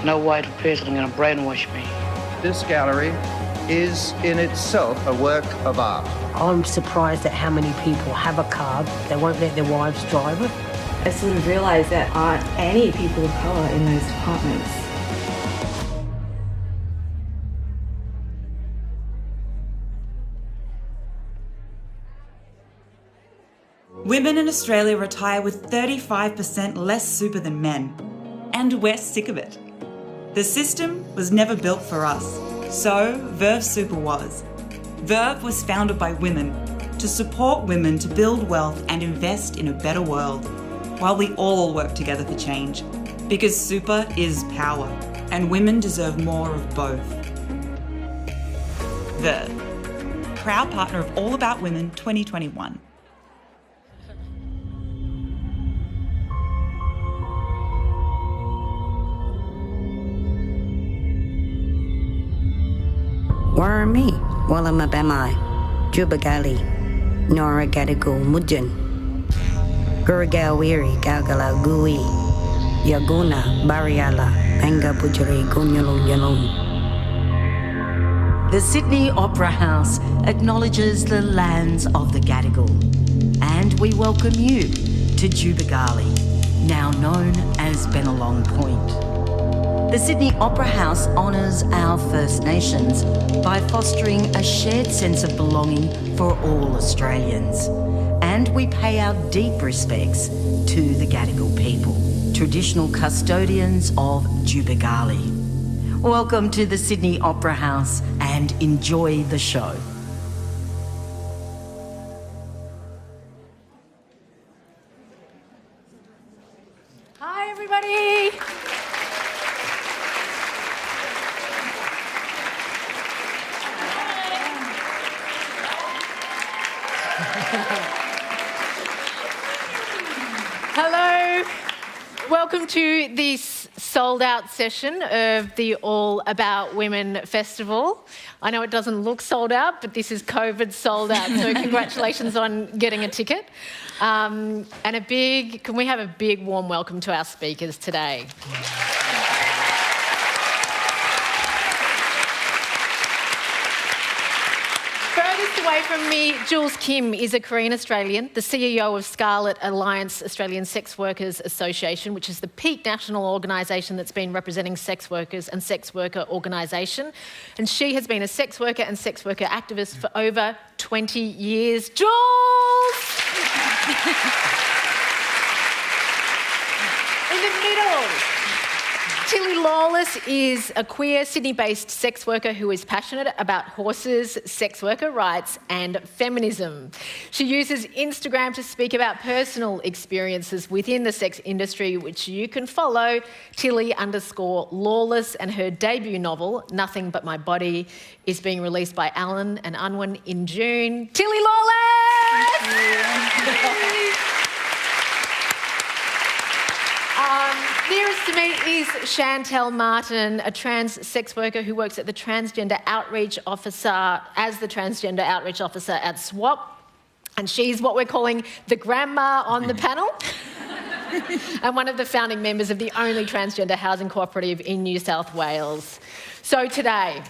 No white person going to brainwash me. This gallery is in itself a work of art. I'm surprised at how many people have a car, they won't let their wives drive it. I sort of realised there aren't any people of colour in those departments. Women in Australia retire with 35% less super than men, and we're sick of it. The system was never built for us, so Verve Super was. Verve was founded by women to support women to build wealth and invest in a better world, while we all work together for change, because super is power, and women deserve more of both. Verve, proud partner of All About Women 2021. Warami, Walama Bamai, Jubagali, Nora Gadigal Mujin, Gurgawiri Galgala Gui, Yaguna, Bariala, Banga Bujari Gunyalum Yalum. The Sydney Opera House acknowledges the lands of the Gadigal, and we welcome you to Jubagali, now known as Bennelong Point. The Sydney Opera House honours our First Nations by fostering a shared sense of belonging for all Australians. And we pay our deep respects to the Gadigal people, traditional custodians of Jubagali. Welcome to the Sydney Opera House and enjoy the show. Hi, everybody. Hello, welcome to this sold-out session of the All About Women Festival. I know it doesn't look sold out, but this is COVID sold out, so congratulations on getting a ticket. And can we have a big warm welcome to our speakers today? Away from me, Jules Kim is a Korean-Australian, the CEO of Scarlet Alliance Australian Sex Workers Association, which is the peak national organisation that's been representing sex workers and sex worker organisation. And she has been a sex worker and sex worker activist for over 20 years. Jules! In the middle, Tilly Lawless is a queer Sydney-based sex worker who is passionate about horses, sex worker rights and feminism. She uses Instagram to speak about personal experiences within the sex industry, which you can follow, Tilly_Lawless, and her debut novel, Nothing But My Body, is being released by Allen and Unwin in June. Tilly Lawless! Nearest to me is Chantel Martin, a trans sex worker who works at the Transgender Outreach Officer as the Transgender Outreach Officer at SWAP. And she's what we're calling the grandma on the panel and one of the founding members of the only transgender housing cooperative in New South Wales. So today...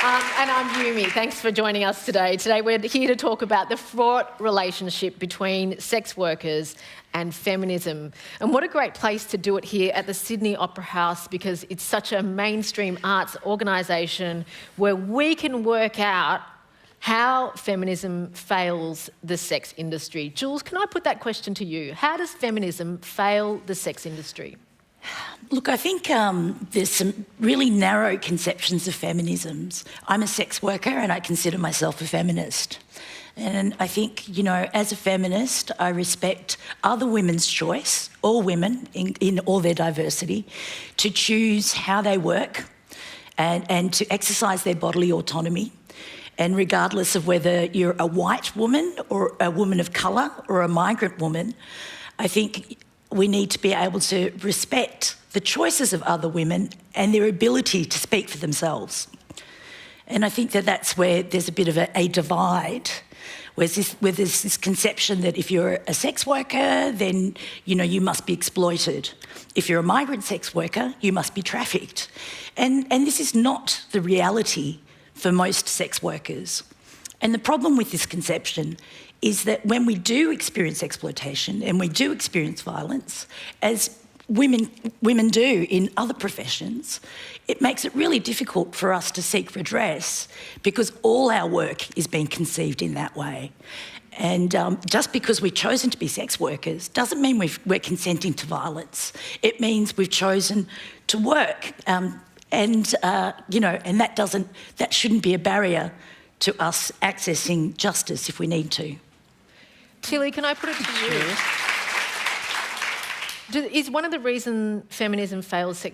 And I'm Yumi. Thanks for joining us today. Today we're here to talk about the fraught relationship between sex workers and feminism. And what a great place to do it here at the Sydney Opera House, because it's such a mainstream arts organisation where we can work out how feminism fails the sex industry. Jules, can I put that question to you? How does feminism fail the sex industry? Look, I think there's some really narrow conceptions of feminisms. I'm a sex worker and I consider myself a feminist. And I think, you know, as a feminist, I respect other women's choice, all women in all their diversity, to choose how they work and to exercise their bodily autonomy. And regardless of whether you're a white woman or a woman of colour or a migrant woman, I think we need to be able to respect the choices of other women and their ability to speak for themselves. And I think that that's where there's a bit of a divide, where there's this conception that if you're a sex worker, then, you know, you must be exploited. If you're a migrant sex worker, you must be trafficked. And this is not the reality for most sex workers. And the problem with this conception is that when we do experience exploitation and we do experience violence, as women do in other professions, it makes it really difficult for us to seek redress because all our work is being conceived in that way. And just because we've chosen to be sex workers doesn't mean we're consenting to violence. It means we've chosen to work. You know, and that shouldn't be a barrier to us accessing justice if we need to. Tilly, can I put it to you? Is one of the reasons feminism fails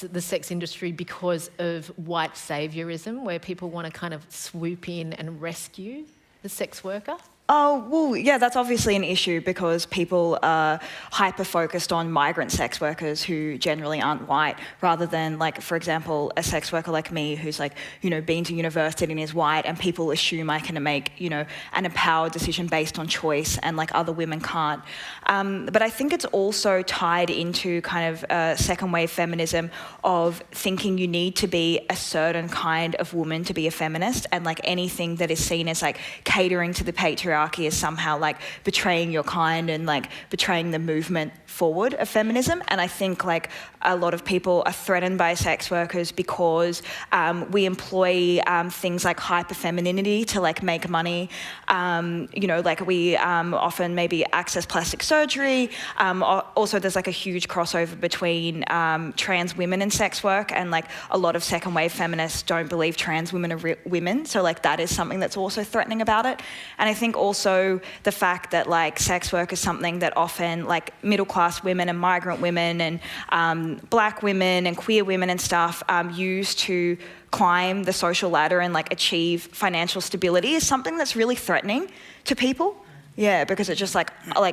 the sex industry because of white saviorism, where people want to kind of swoop in and rescue the sex worker? Oh, well, yeah, that's obviously an issue because people are hyper-focused on migrant sex workers who generally aren't white, rather than, like, for example, a sex worker like me who's, like, you know, been to university and is white, and people assume I can make, you know, an empowered decision based on choice and, like, other women can't. But I think it's also tied into kind of second wave feminism of thinking you need to be a certain kind of woman to be a feminist, and, like, anything that is seen as, like, catering to the patriarchy is somehow like betraying your kind and like betraying the movement forward of feminism. And I think like a lot of people are threatened by sex workers because we employ things like hyper femininity to like make money. You know, like we often maybe access plastic surgery. Also, there's like a huge crossover between trans women and sex work, and like a lot of second wave feminists don't believe trans women are women. So like that is something that's also threatening about it. And I think also the fact that like sex work is something that often like middle class women and migrant women and black women and queer women and stuff use to climb the social ladder and like achieve financial stability is something that's really threatening to people. Yeah, because it just like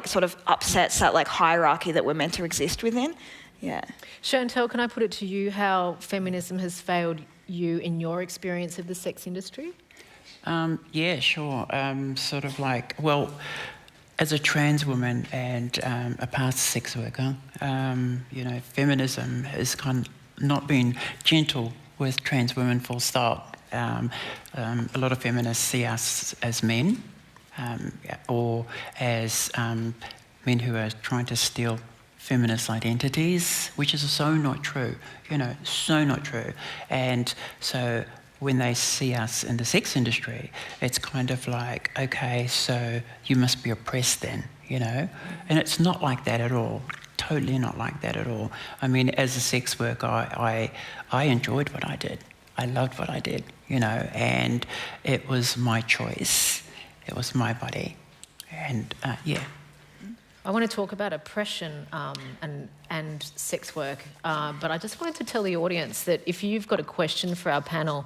sort of upsets that like hierarchy that we're meant to exist within. Yeah. Chantel, can I put it to you how feminism has failed you in your experience of the sex industry? Yeah, sure. Sort of like, well, as a trans woman and a past sex worker, you know, feminism has kind of not been gentle with trans women, full stop. A lot of feminists see us as men or as men who are trying to steal feminist identities, which is so not true, you know, so not true. And so when they see us in the sex industry, it's kind of like, okay, so you must be oppressed then, you know? And it's not like that at all, totally not like that at all. I mean, as a sex worker, I enjoyed what I did. I loved what I did, you know, and it was my choice. It was my body. And yeah. I want to talk about oppression and sex work, but I just wanted to tell the audience that if you've got a question for our panel,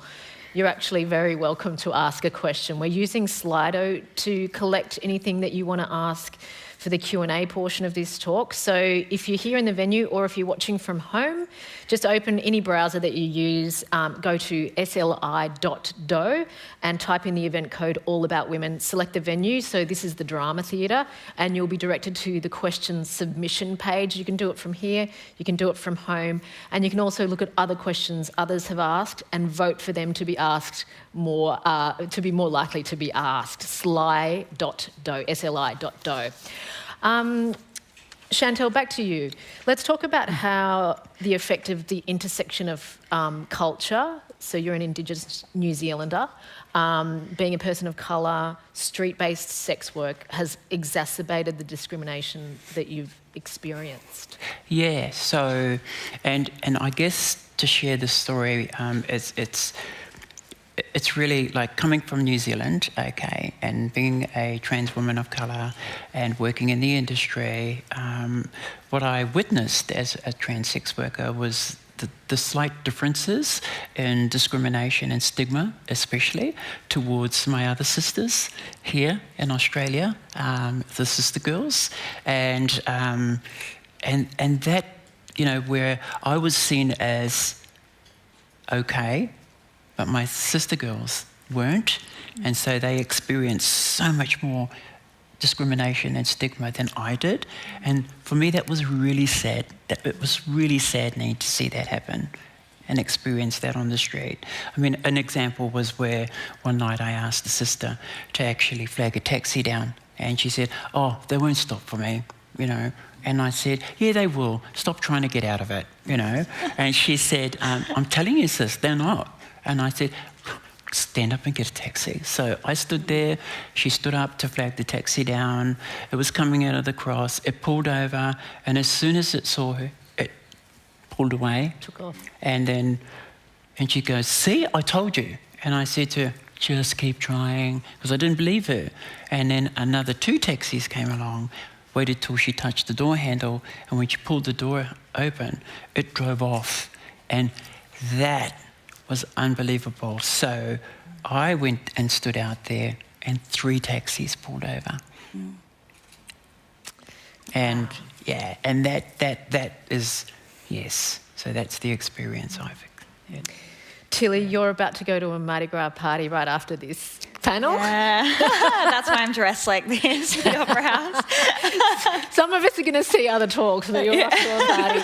you're actually very welcome to ask a question. We're using Slido to collect anything that you want to ask for the Q&A portion of this talk. So if you're here in the venue or if you're watching from home, just open any browser that you use, go to sli.do and type in the event code All About Women, select the venue. So this is the Drama Theatre, and you'll be directed to the questions submission page. You can do it from here, you can do it from home, and you can also look at other questions others have asked and vote for them to be asked more, to be more likely to be asked. Sli.do, sli.do. Chantel, back to you. Let's talk about how the effect of the intersection of culture, so you're an Indigenous New Zealander, being a person of colour, street-based sex work has exacerbated the discrimination that you've experienced. Yeah, so, and I guess to share this story, it's really like coming from New Zealand, okay, and being a trans woman of colour and working in the industry, what I witnessed as a trans sex worker was the slight differences in discrimination and stigma, especially towards my other sisters here in Australia, the sister girls, and that, you know, where I was seen as okay, but my sister girls weren't, and so they experienced so much more discrimination and stigma than I did, and for me that was really sad. It was really saddening to see that happen and experience that on the street. I mean, an example was where one night I asked the sister to actually flag a taxi down, and she said, "Oh, they won't stop for me," you know. And I said, "Yeah, they will. Stop trying to get out of it," you know. And she said, "I'm telling you, sis, they're not." And I said, "Stand up and get a taxi." So I stood there, she stood up to flag the taxi down. It was coming out of the cross, it pulled over, and as soon as it saw her, it pulled away. Took off. And she goes, "See, I told you." And I said to her, "Just keep trying," because I didn't believe her. And then another 2 taxis came along, waited till she touched the door handle, and when she pulled the door open, it drove off. And that was unbelievable. So I went and stood out there, and 3 taxis pulled over. Mm. And yeah, and that is, yes. So that's the experience I've had. Tilly, you're about to go to a Mardi Gras party right after this panel. Yeah. That's why I'm dressed like this at the Opera House. Some of us are going to see other talks, but you're off to a party.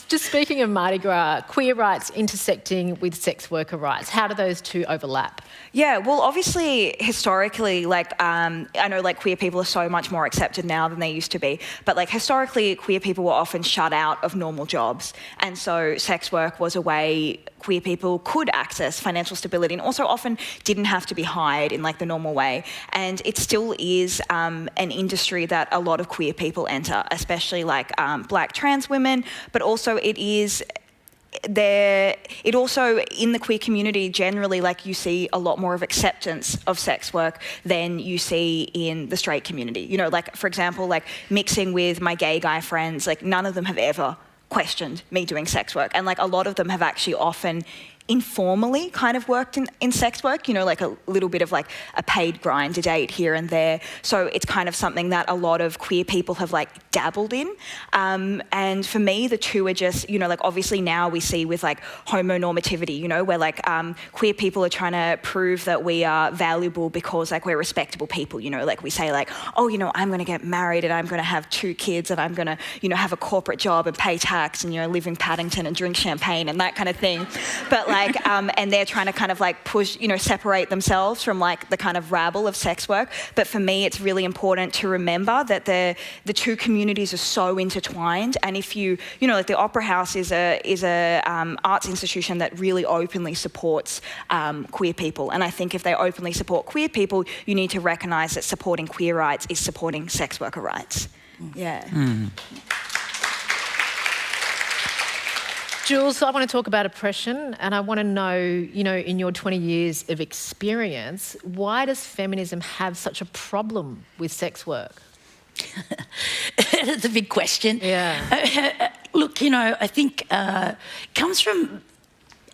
Just speaking of Mardi Gras, queer rights intersecting with sex worker rights, how do those two overlap? Yeah, well, obviously, historically, like, I know, like, queer people are so much more accepted now than they used to be, but, like, historically, queer people were often shut out of normal jobs, and so sex work was a way queer people could access financial stability and also often didn't have to be hired in, like, the normal way. And it still is an industry that a lot of queer people enter, especially, like, black trans women, but also it is... It also, in the queer community generally, like, you see a lot more of acceptance of sex work than you see in the straight community. You know, like, for example, like, mixing with my gay guy friends, like, none of them have ever questioned me doing sex work. And, like, a lot of them have actually often informally kind of worked in sex work, you know, like a little bit of like a paid grind to date here and there. So it's kind of something that a lot of queer people have like dabbled in. And for me, the two are just, you know, like obviously now we see with like homonormativity, you know, where like queer people are trying to prove that we are valuable because like we're respectable people, you know, like we say like, oh, you know, I'm going to get married and I'm going to have 2 kids and I'm going to, you know, have a corporate job and pay tax and, you know, live in Paddington and drink champagne and that kind of thing. But like, and they're trying to kind of like push, you know, separate themselves from like the kind of rabble of sex work. But for me, it's really important to remember that the two communities are so intertwined. And if you know, like the Opera House is a arts institution that really openly supports queer people. And I think if they openly support queer people, you need to recognise that supporting queer rights is supporting sex worker rights. Yeah. Mm. Jules, I want to talk about oppression, and I want to know, you know, in your 20 years of experience, why does feminism have such a problem with sex work? That's a big question. Yeah. Look, you know, I think it comes from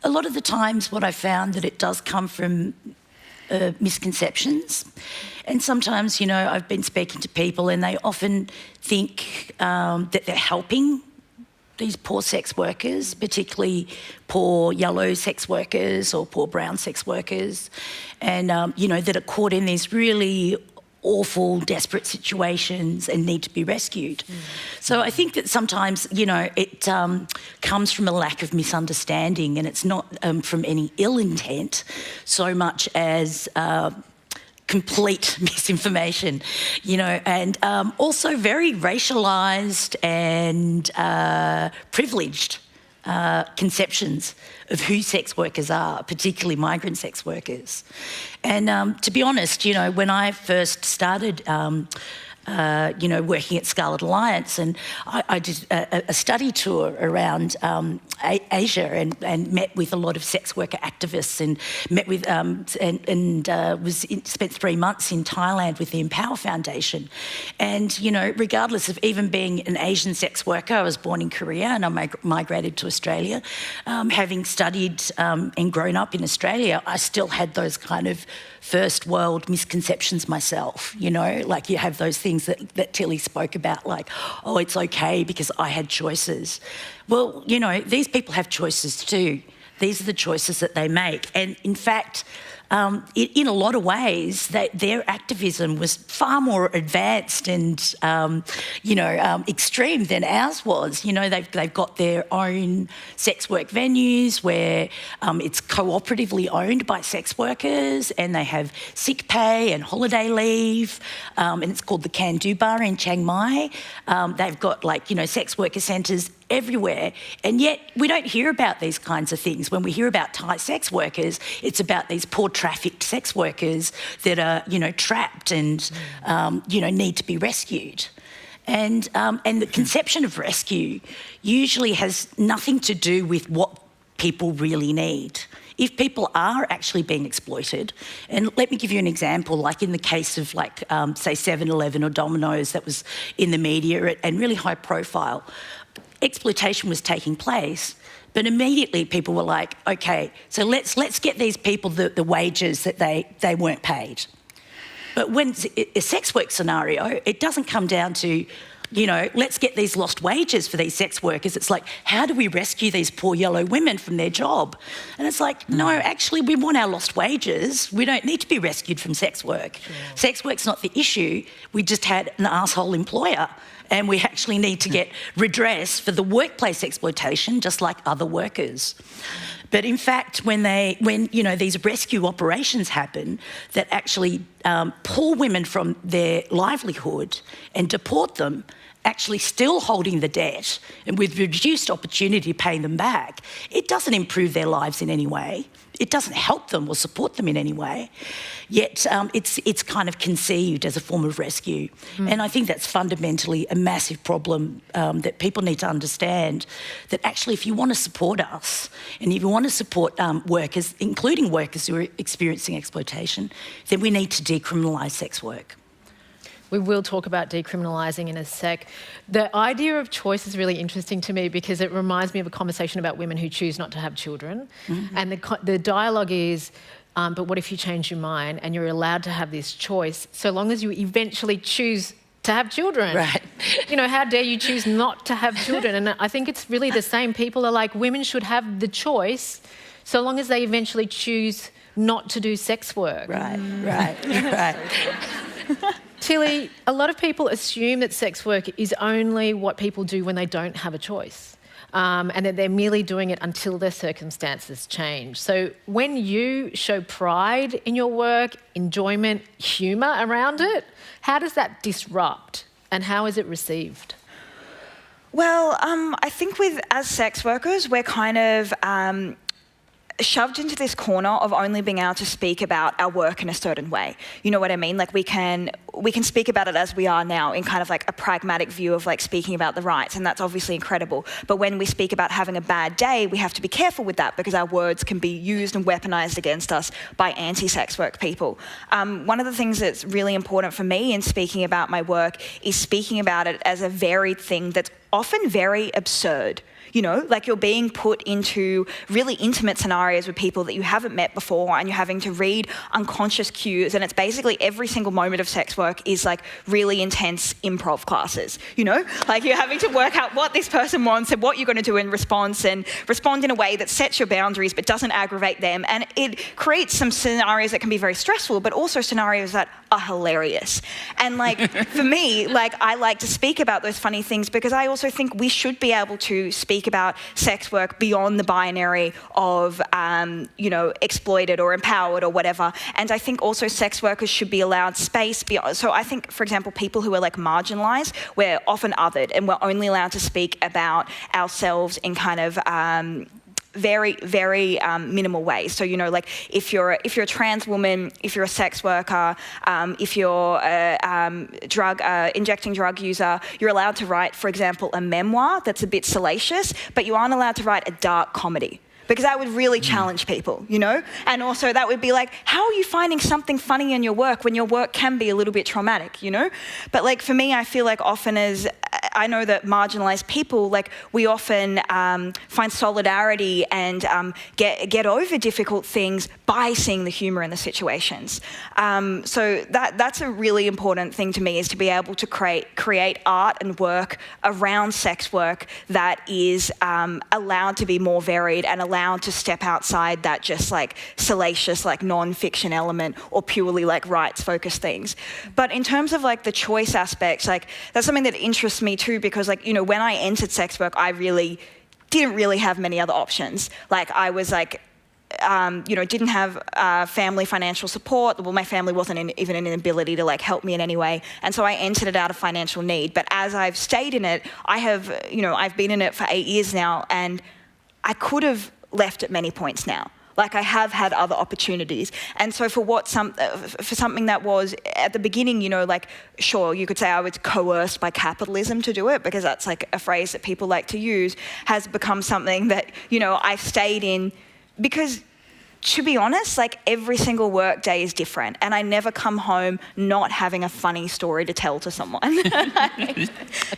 a lot of the times what I found that it does come from misconceptions. And sometimes, I've been speaking to people and they often think that they're helping these poor sex workers, particularly poor yellow sex workers or poor brown sex workers, and, that are caught in these really awful, desperate situations and need to be rescued. So I think that sometimes, it comes from a lack of misunderstanding, and it's not from any ill intent so much as complete misinformation, and also very racialised and privileged conceptions of who sex workers are, particularly migrant sex workers. And to be honest, when I first started working at Scarlet Alliance, and I did a study tour around Asia and met with a lot of sex worker activists, and met with spent 3 months in Thailand with the Empower Foundation. And regardless of even being an Asian sex worker, I was born in Korea and I migrated to Australia. Having studied and grown up in Australia, I still had those kind of first world misconceptions myself, like you have those things that Tilly spoke about, like, oh, it's okay because I had choices. Well, these people have choices too. These are the choices that they make. And in fact, in a lot of ways, their activism was far more advanced and, extreme than ours was. They've got their own sex work venues where it's cooperatively owned by sex workers, and they have sick pay and holiday leave, and it's called the Can Do Bar in Chiang Mai. They've got, sex worker centres everywhere, and yet we don't hear about these kinds of things. When we hear about Thai sex workers, it's about these poor trafficked sex workers that are, trapped and, need to be rescued. And the conception of rescue usually has nothing to do with what people really need. If people are actually being exploited, and let me give you an example, like in the case of say 7-Eleven or Domino's that was in the media and really high profile, exploitation was taking place, but immediately people were like, okay, so let's get these people the wages that they weren't paid. But when it's a sex work scenario, it doesn't come down to, let's get these lost wages for these sex workers. It's like, how do we rescue these poor yellow women from their job? And it's like, no, actually, we want our lost wages. We don't need to be rescued from sex work. Sure. Sex work's not the issue. We just had an asshole employer, and we actually need to get redress for the workplace exploitation, just like other workers. But in fact, when these rescue operations happen that actually pull women from their livelihood and deport them, actually still holding the debt and with reduced opportunity paying them back, it doesn't improve their lives in any way. It doesn't help them or support them in any way. Yet it's kind of conceived as a form of rescue. And I think that's fundamentally a massive problem that people need to understand, that actually if you want to support us and if you want to support workers, including workers who are experiencing exploitation, then we need to decriminalise sex work. We will talk about decriminalising in a sec. The idea of choice is really interesting to me because it reminds me of a conversation about women who choose not to have children. Mm-hmm. And the dialogue is, but what if you change your mind and you're allowed to have this choice so long as you eventually choose to have children? Right. How dare you choose not to have children? And I think it's really the same. People are like, women should have the choice so long as they eventually choose not to do sex work. Right. Tilly, a lot of people assume that sex work is only what people do when they don't have a choice, and that they're merely doing it until their circumstances change. So when you show pride in your work, enjoyment, humour around it, how does that disrupt and how is it received? Well, I think as sex workers, we're kind of shoved into this corner of only being able to speak about our work in a certain way. You know what I mean? Like we can speak about it as we are now in kind of like a pragmatic view of like speaking about the rights, and that's obviously incredible. But when we speak about having a bad day, we have to be careful with that because our words can be used and weaponized against us by anti-sex work people. One of the things that's really important for me in speaking about my work is speaking about it as a varied thing that's often very absurd. You know, like you're being put into really intimate scenarios with people that you haven't met before, and you're having to read unconscious cues, and it's basically every single moment of sex work is like really intense improv classes, you know? Like you're having to work out what this person wants and what you're going to do in response, and respond in a way that sets your boundaries but doesn't aggravate them. And it creates some scenarios that can be very stressful, but also scenarios that are hilarious. And like, for me, like I like to speak about those funny things because I also think we should be able to speak about sex work beyond the binary of, you know, exploited or empowered or whatever. And I think also sex workers should be allowed space beyond. So I think, for example, people who are like marginalised, we're often othered, and we're only allowed to speak about ourselves in kind of very, very minimal ways. So, you know, like if you're a trans woman, if you're a sex worker, if you're a injecting drug user, you're allowed to write, for example, a memoir that's a bit salacious, but you aren't allowed to write a dark comedy. Because that would really challenge people, you know? And also that would be like, how are you finding something funny in your work when your work can be a little bit traumatic, you know? But like for me, I feel like often as, I know that marginalised people, like we often find solidarity and get over difficult things by seeing the humour in the situations. So that's a really important thing to me, is to be able to create art and work around sex work that is allowed to be more varied and allowed to step outside that just like salacious like non-fiction element or purely like rights-focused things. But in terms of like the choice aspects, like that's something that interests me too, because like, you know, when I entered sex work, I really didn't really have many other options. Like I was like, you know, didn't have family financial support. Well, my family wasn't even in an ability to like help me in any way. And so I entered it out of financial need. But as I've stayed in it, I have, you know, I've been in it for 8 years now, and I could have left at many points now. Like I have had other opportunities. And so for something that was at the beginning, you know, like, sure, you could say I was coerced by capitalism to do it, because that's like a phrase that people like to use, has become something that, you know, I've stayed in because, to be honest, like every single work day is different, and I never come home not having a funny story to tell to someone. I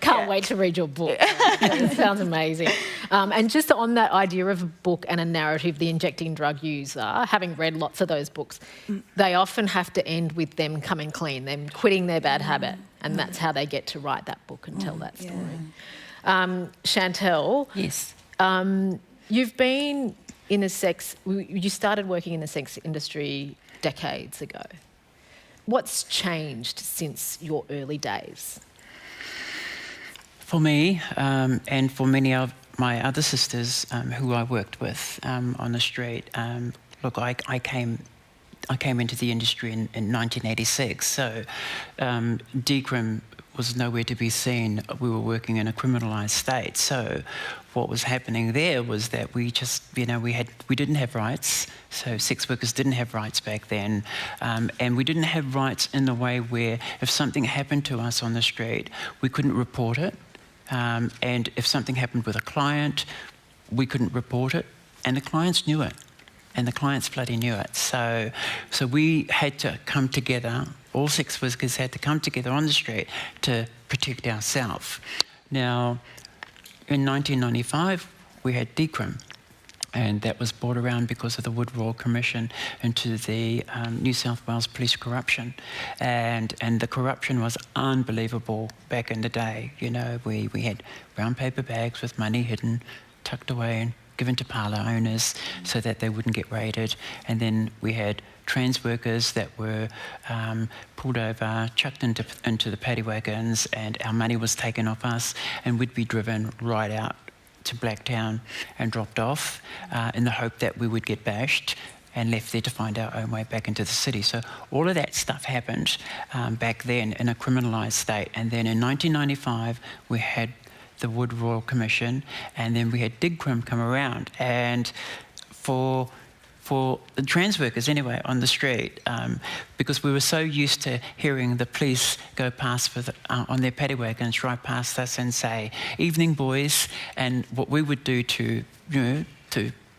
can't wait to read your book. It sounds amazing. And just on that idea of a book and a narrative, the injecting drug user, having read lots of those books, they often have to end with them coming clean, them quitting their bad habit, and that's how they get to write that book and tell that story. Chantel, yes, you've been in you started working in the sex industry decades ago. What's changed since your early days? For me, and for many of my other sisters who I worked with on the street, look, I came into the industry in 1986, so decrim was nowhere to be seen. We were working in a criminalised state, so what was happening there was that we just, you know, we didn't have rights. So sex workers didn't have rights back then, and we didn't have rights in the way where if something happened to us on the street, we couldn't report it, and if something happened with a client, we couldn't report it, and the clients knew it. And the clients bloody knew it. So we had to come together, all sex workers had to come together on the street to protect ourselves. Now, in 1995, we had decrim, and that was brought around because of the Wood Royal Commission into the New South Wales police corruption. And the corruption was unbelievable back in the day. You know, we had brown paper bags with money hidden, tucked away and given to parlour owners so that they wouldn't get raided. And then we had trans workers that were pulled over, chucked into the paddy wagons, and our money was taken off us, and we'd be driven right out to Blacktown and dropped off in the hope that we would get bashed and left there to find our own way back into the city. So all of that stuff happened back then in a criminalised state. And then in 1995, we had the Wood Royal Commission, and then we had decrim come around. And for the trans workers anyway on the street, because we were so used to hearing the police go past on their paddy wagons right past us and say, "Evening, boys," and what we would do to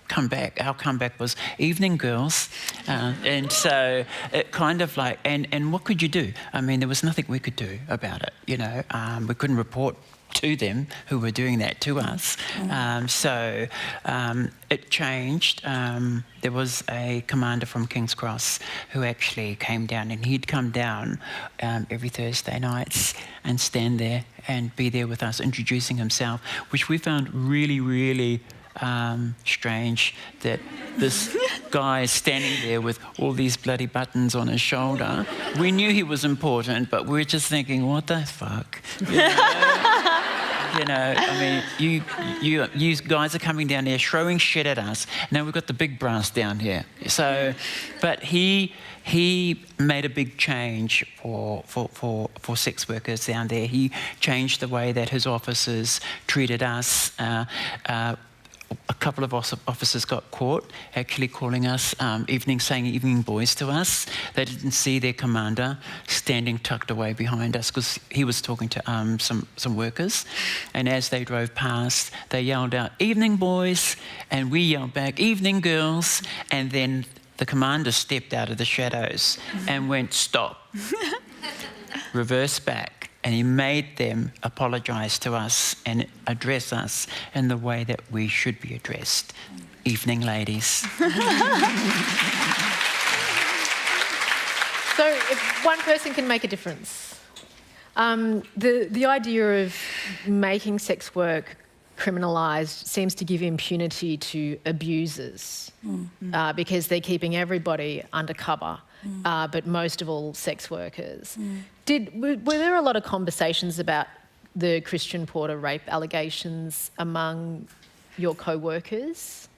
come back, our comeback was, "Evening, girls," And so it kind of like, and what could you do? I mean, there was nothing we could do about it, you know. We couldn't report to them who were doing that to us. So it changed. There was a commander from King's Cross who actually came down, and he'd come down every Thursday nights and stand there and be there with us, introducing himself, which we found really, really strange, that this guy is standing there with all these bloody buttons on his shoulder. We knew he was important, but we were just thinking, what the fuck? You know? You know, I mean, you guys are coming down there throwing shit at us. Now we've got the big brass down here. So, but he made a big change for sex workers down there. He changed the way that his officers treated us. A couple of officers got caught actually calling us saying evening boys to us. They didn't see their commander standing tucked away behind us because he was talking to some workers. And as they drove past, they yelled out, "Evening boys," and we yelled back, "Evening girls." And then the commander stepped out of the shadows and went, "Stop." Reversed back. And he made them apologise to us and address us in the way that we should be addressed. Evening, ladies. So if one person can make a difference, the idea of making sex work criminalised seems to give impunity to abusers because they're keeping everybody undercover, but most of all sex workers. Were there a lot of conversations about the Christian Porter rape allegations among your co-workers?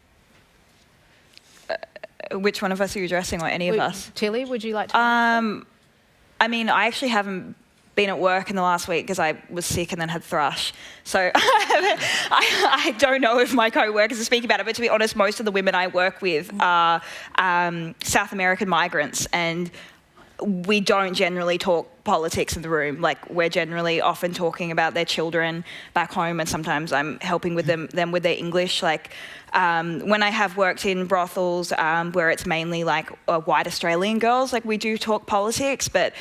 Which one of us are you addressing, or any of us? Tilly, would you like to? I mean, I actually haven't been at work in the last week because I was sick and then had thrush. So I don't know if my co-workers are speaking about it, but to be honest, most of the women I work with are South American migrants, and we don't generally talk politics in the room. Like, we're generally often talking about their children back home, and sometimes I'm helping with them with their English. Like, when I have worked in brothels where it's mainly like white Australian girls, like, we do talk politics, but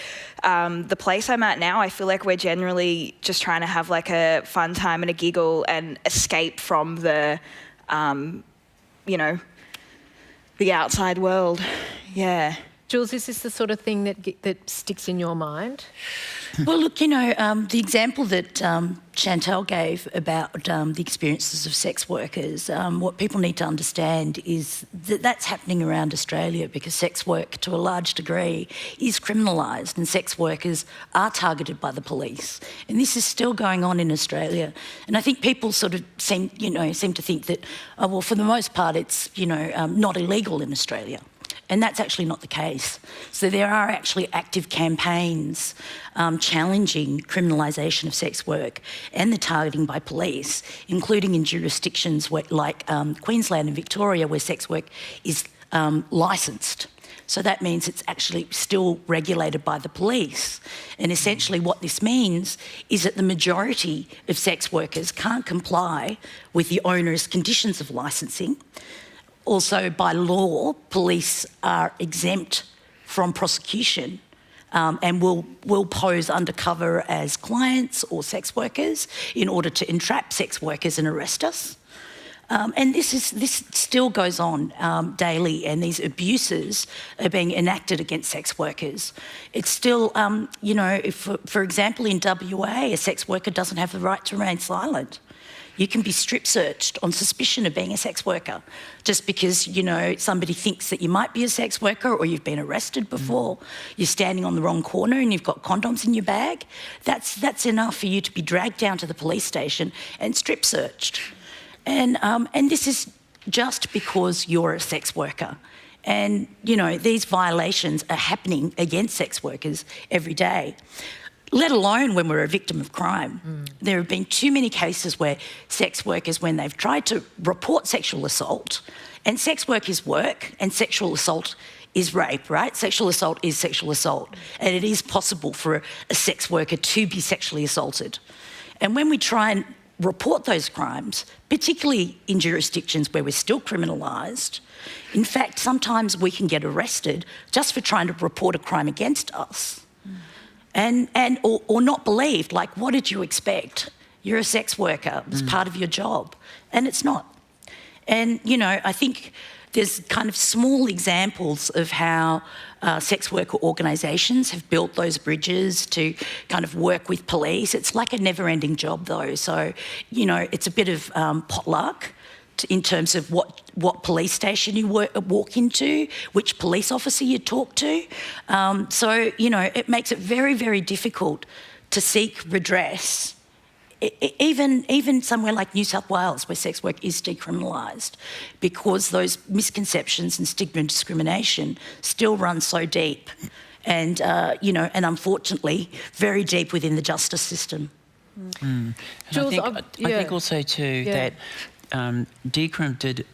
the place I'm at now, I feel like we're generally just trying to have like a fun time and a giggle and escape from the, you know, the outside world. Yeah. Jules, is this the sort of thing that sticks in your mind? Well, look, you know, the example that Chantal gave about the experiences of sex workers, what people need to understand is that that's happening around Australia because sex work, to a large degree, is criminalised, and sex workers are targeted by the police. And this is still going on in Australia. And I think people sort of seem to think that, oh, well, for the most part, it's, you know, not illegal in Australia. And that's actually not the case. So there are actually active campaigns challenging criminalisation of sex work and the targeting by police, including in jurisdictions like Queensland and Victoria, where sex work is licensed. So that means it's actually still regulated by the police. And essentially what this means is that the majority of sex workers can't comply with the onerous conditions of licensing. Also, by law, police are exempt from prosecution and will pose undercover as clients or sex workers in order to entrap sex workers and arrest us. And this still goes on daily, and these abuses are being enacted against sex workers. It's still, you know, if, for example, in WA, a sex worker doesn't have the right to remain silent. You can be strip searched on suspicion of being a sex worker just because, you know, somebody thinks that you might be a sex worker or you've been arrested before, you're standing on the wrong corner and you've got condoms in your bag. That's enough for you to be dragged down to the police station and strip searched. And this is just because you're a sex worker. And, you know, these violations are happening against sex workers every day, let alone when we're a victim of crime. There have been too many cases where sex workers, when they've tried to report sexual assault, and sex work is work and sexual assault is rape, right? Sexual assault is sexual assault, and it is possible for a sex worker to be sexually assaulted. And when we try and report those crimes, particularly in jurisdictions where we're still criminalised. In fact, sometimes we can get arrested just for trying to report a crime against us. Or not believed, like, what did you expect? You're a sex worker, it's part of your job. And it's not. And, you know, I think there's kind of small examples of how sex worker organisations have built those bridges to kind of work with police. It's like a never-ending job, though. So, you know, it's a bit of potluck in terms of what police station you walk into, which police officer you talk to. So, you know, it makes it very, very difficult to seek redress. Even somewhere like New South Wales, where sex work is decriminalised, because those misconceptions and stigma and discrimination still run so deep, and you know, and unfortunately, very deep within the justice system. And Jules, I think also too that decrim did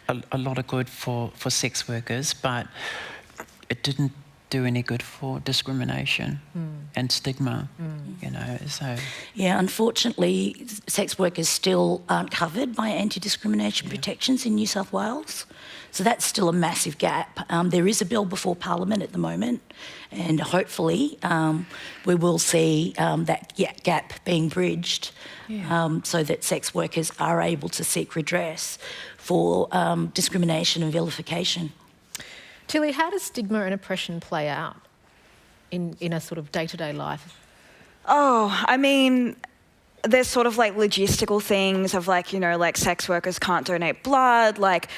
a lot of good for sex workers, but it didn't do any good for discrimination and stigma, you know, so... Yeah, unfortunately, sex workers still aren't covered by anti-discrimination protections in New South Wales, so that's still a massive gap. There is a bill before Parliament at the moment, and hopefully we will see that gap being bridged so that sex workers are able to seek redress for discrimination and vilification. Tilly, how does stigma and oppression play out in a sort of day-to-day life? Oh, I mean, there's sort of like logistical things of like, you know, like sex workers can't donate blood, like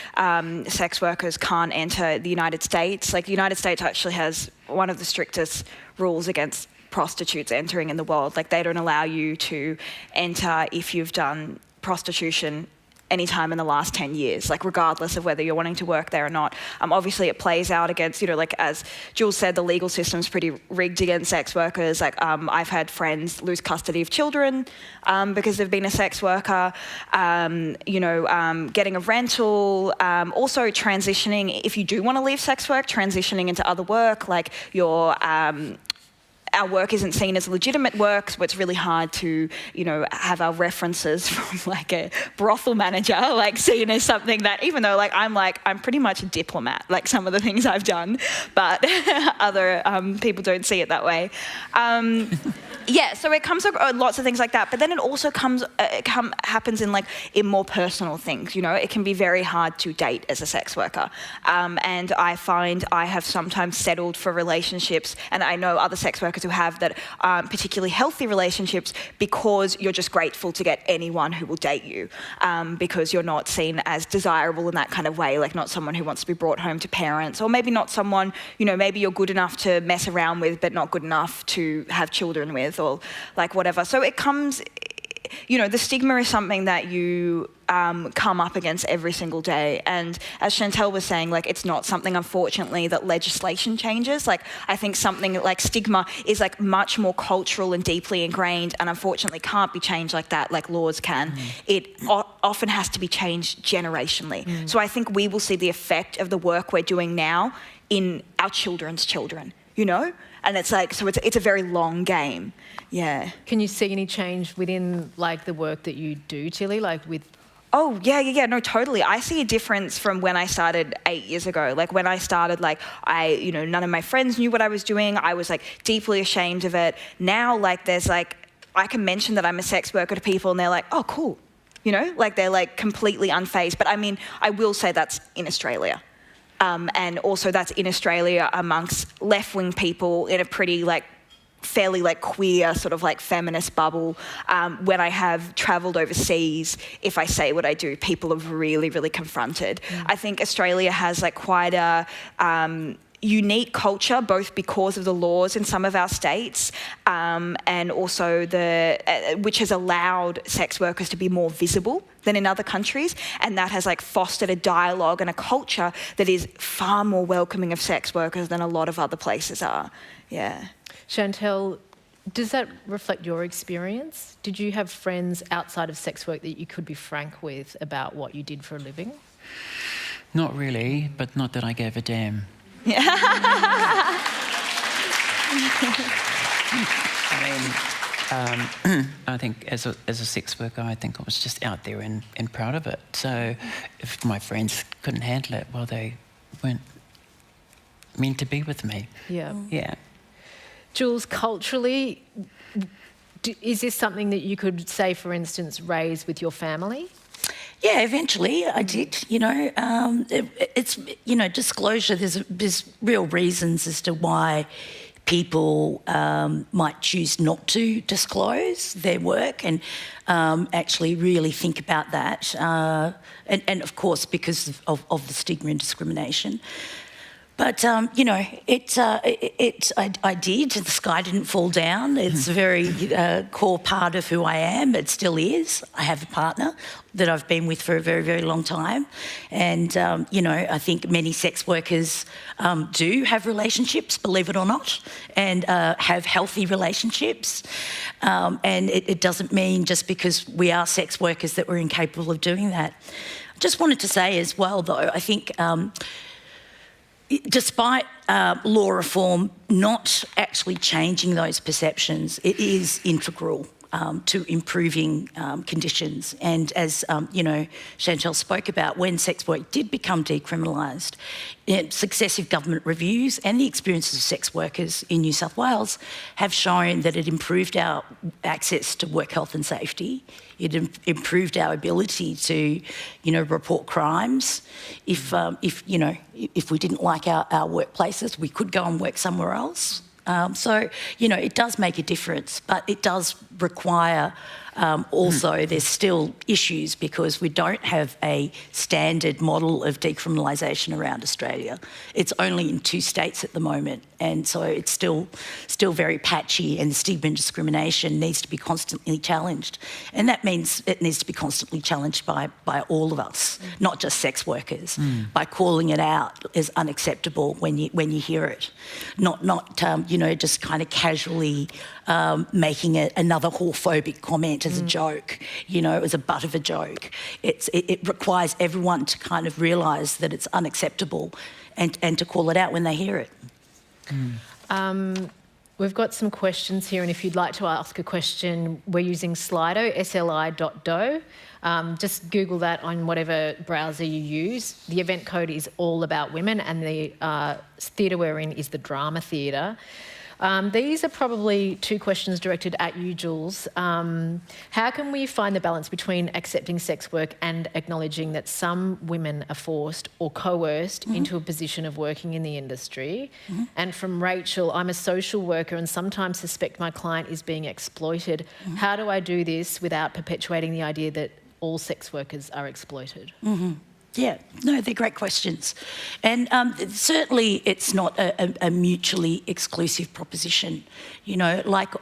sex workers can't enter the United States. Like the United States actually has one of the strictest rules against prostitutes entering in the world. Like they don't allow you to enter if you've done prostitution any time in the last 10 years, like regardless of whether you're wanting to work there or not. Obviously it plays out against, you know, like as Jules said, the legal system's pretty rigged against sex workers. Like I've had friends lose custody of children because they've been a sex worker, you know, getting a rental, also transitioning, if you do want to leave sex work, transitioning into other work, like your our work isn't seen as legitimate work, so it's really hard to, you know, have our references from like a brothel manager like seen as something that, even though I'm pretty much a diplomat, like some of the things I've done, but other people don't see it that way. Yeah, so it comes lots of things like that, but then it also happens in like in more personal things. You know, it can be very hard to date as a sex worker, and I find I have sometimes settled for relationships, and I know other sex workers who have that particularly healthy relationships because you're just grateful to get anyone who will date you, because you're not seen as desirable in that kind of way, like not someone who wants to be brought home to parents, or maybe not someone, you know, maybe you're good enough to mess around with but not good enough to have children with, or like whatever. So it comes, you know, the stigma is something that you come up against every single day. And as Chantel was saying, like, it's not something, unfortunately, that legislation changes. Like, I think something like stigma is like much more cultural and deeply ingrained, and unfortunately can't be changed like that, like laws can. It often has to be changed generationally. So I think we will see the effect of the work we're doing now in our children's children, you know? And it's like, so it's a very long game. Yeah. Can you see any change within like the work that you do, Tilly, like with... Oh, yeah, no, totally. I see a difference from when I started 8 years ago. Like when I started, like you know, none of my friends knew what I was doing. I was like deeply ashamed of it. Now, like there's like, I can mention that I'm a sex worker to people and they're like, oh, cool. You know, like they're like completely unfazed. But I mean, I will say that's in Australia. And also that's in Australia amongst left-wing people in a pretty like fairly like queer sort of like feminist bubble. When I have travelled overseas, if I say what I do, people are really, really confronted. I think Australia has like quite a unique culture, both because of the laws in some of our states and also which has allowed sex workers to be more visible than in other countries, and that has like fostered a dialogue and a culture that is far more welcoming of sex workers than a lot of other places are. Yeah. Chantel, does that reflect your experience? Did you have friends outside of sex work that you could be frank with about what you did for a living? Not really, but not that I gave a damn. I mean, I think as a sex worker, I think I was just out there and proud of it. So if my friends couldn't handle it, well, they weren't meant to be with me. Yeah. Yeah. Jules, culturally, is this something that you could say, for instance, raise with your family? Yeah, eventually I did. It's disclosure. There's real reasons as to why people might choose not to disclose their work, and actually really think about that. And of course, because of the stigma and discrimination. But, I did. The sky didn't fall down. It's a very core part of who I am. It still is. I have a partner that I've been with for a very, very long time. And, I think many sex workers do have relationships, believe it or not, and have healthy relationships. And it doesn't mean just because we are sex workers that we're incapable of doing that. I just wanted to say as well, though, I think... despite law reform not actually changing those perceptions, it is integral to improving conditions. And as, Chantal spoke about, when sex work did become decriminalised, successive government reviews and the experiences of sex workers in New South Wales have shown that it improved our access to work health and safety. It improved our ability to, report crimes. If we didn't like our workplaces, we could go and work somewhere else. It does make a difference, but it does require also there's still issues because we don't have a standard model of decriminalisation around Australia. It's only in 2 states at the moment, and so it's still very patchy, and the stigma and discrimination needs to be constantly challenged. And that means it needs to be constantly challenged by all of us, not just sex workers, by calling it out as unacceptable when you hear it, not just kind of casually making it another whorephobic comment as a joke, as a butt of a joke. It requires everyone to kind of realise that it's unacceptable and to call it out when they hear it. We've got some questions here, and if you'd like to ask a question, we're using Slido, sli.do. Just Google that on whatever browser you use. The event code is All About Women, and the theatre we're in is the Drama Theatre. These are probably 2 questions directed at you, Jules. How can we find the balance between accepting sex work and acknowledging that some women are forced or coerced into a position of working in the industry? And from Rachel, I'm a social worker and sometimes suspect my client is being exploited. How do I do this without perpetuating the idea that all sex workers are exploited? Yeah, no, they're great questions. And certainly it's not a mutually exclusive proposition. Like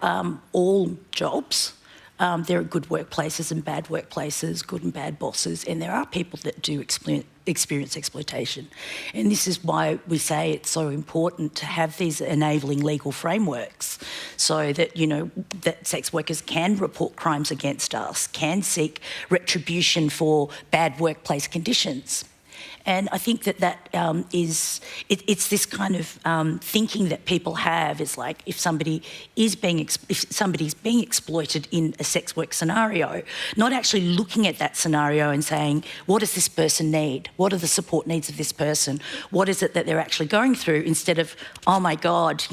all jobs, there are good workplaces and bad workplaces, good and bad bosses, and there are people that do experience exploitation. And this is why we say it's so important to have these enabling legal frameworks so that, that sex workers can report crimes against us, can seek retribution for bad workplace conditions. And I think that it's this kind of thinking that people have is like if somebody's being exploited in a sex work scenario, not actually looking at that scenario and saying, what does this person need? What are the support needs of this person? What is it that they're actually going through? Instead of, oh my God,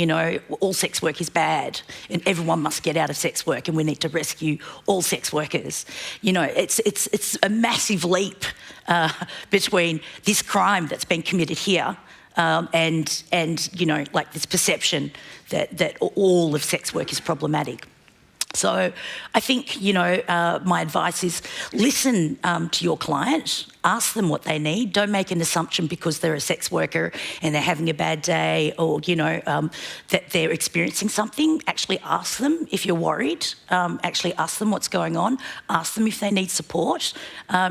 all sex work is bad and everyone must get out of sex work and we need to rescue all sex workers. It's a massive leap between this crime that's been committed here and this perception that all of sex work is problematic. So I think, my advice is listen to your client, ask them what they need. Don't make an assumption because they're a sex worker and they're having a bad day or, that they're experiencing something. Actually ask them if you're worried. Actually ask them what's going on. Ask them if they need support.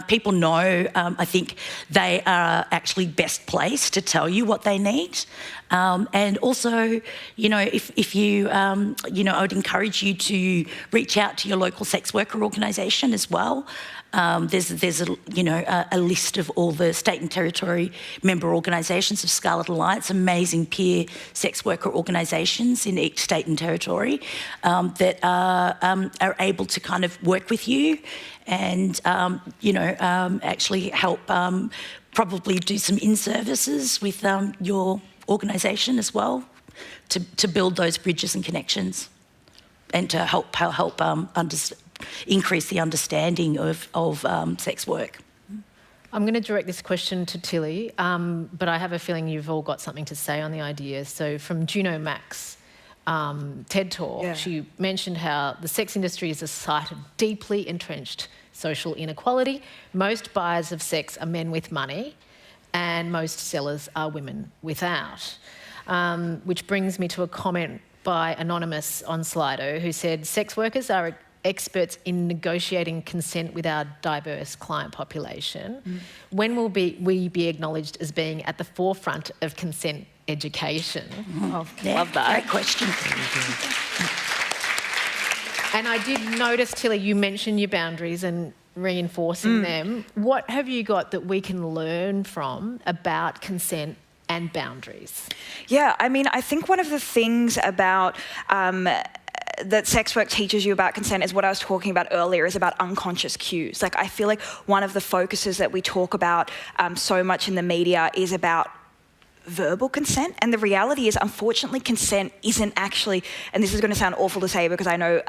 People know, I think they are actually best placed to tell you what they need. And also, if you, I would encourage you to reach out to your local sex worker organisation as well. There's a a list of all the state and territory member organisations of Scarlet Alliance, amazing peer sex worker organisations in each state and territory that are able to kind of work with you and, actually help probably do some in-services with your organisation as well to build those bridges and connections and to help increase the understanding of sex work. I'm going to direct this question to Tilly, but I have a feeling you've all got something to say on the idea. So from Juno Mack's TED Talk, she mentioned how the sex industry is a site of deeply entrenched social inequality. Most buyers of sex are men with money and most sellers are women without. Which brings me to a comment by Anonymous on Slido who said, sex workers are experts in negotiating consent with our diverse client population. When will we be acknowledged as being at the forefront of consent education? Love that. Great question. And I did notice, Tilly, you mentioned your boundaries and reinforcing them. What have you got that we can learn from about consent and boundaries? Yeah, I mean, I think one of the things about that sex work teaches you about consent is what I was talking about earlier, is about unconscious cues. Like, I feel like one of the focuses that we talk about so much in the media is about verbal consent, and the reality is, unfortunately, consent isn't actually, and this is going to sound awful to say because I know